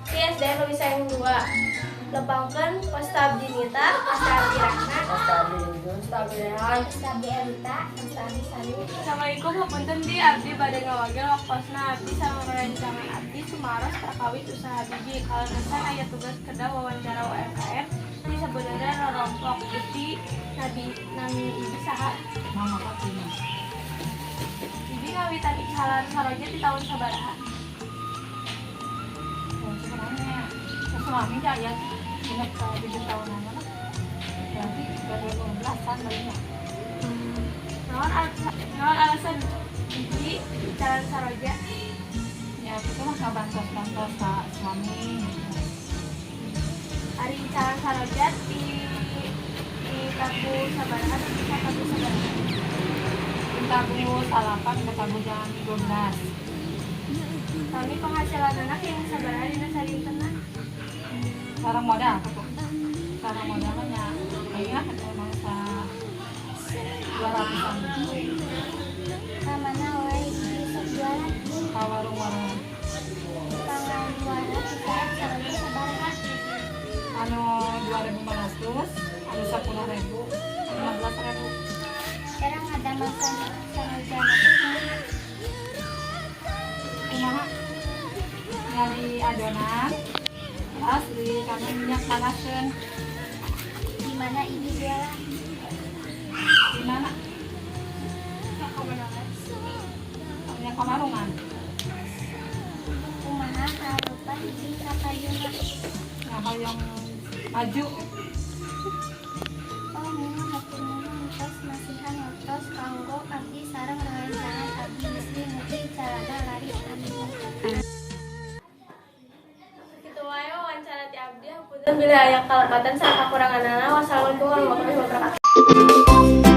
Si SD nu bisa yang 2. Lepangkeun Pasta Abdi Nita, Pasta Abdi Rahna, Pasta Abdi Lidun, Pasta Abdi Rehan, Pasta Abdi Erita, Pasta Abdi Sari. Assalamualaikum hapunten di abdi bade ngawagel wakosna abdi sareng rancangan abdi sumaros prakawit usaha biji kalasan aya tugas kedah wawancara UMKM di sebenarnya rorompok beti nami ibi saha Mama Fatima. ibi ngawitan ikhalan saroja di tahun sabaraha Sebenarnya suami saya ingat ke 7 tahun aja lah. Berarti 2012-an barunya. naon alasan ibi jalan saroja Ya itu mah kabantos-bantos Pak suami. ari jalan saroja di kaku sabaraha di kaku sabaraha Tabu salapan ke tabu jalan 12. kami penghasilan anak yang sabaraha dina sarintenna Sekarang modal apa tuh? Sekarang modalnya kayaknya emang 200-an. Kamana wae bisa jualan. Ka warung-warung Pangan jualan kita saroja sabaraha. anu 2.500, anu 10.000, 15.000. Sekarang ada makan saroja kumaha? Kumaha? Nyari adonan, terus di kami minyak panaskeun. Di mana ibu jualan? Di mana? Minyak kamarungan. Kumaha harupan ibu kapayuna? Nah, yang maju. Oh, mina hatur nuhun tos masihan ngotos kanggo abdi sareng rerencangan abdi mesti mugi carana lari amin. Kitu wae wawancara ti abdi hapunten bila aya kalapatan sareng kakuranganana. Wassalamualaikum warahmatullahi wabarakatuh.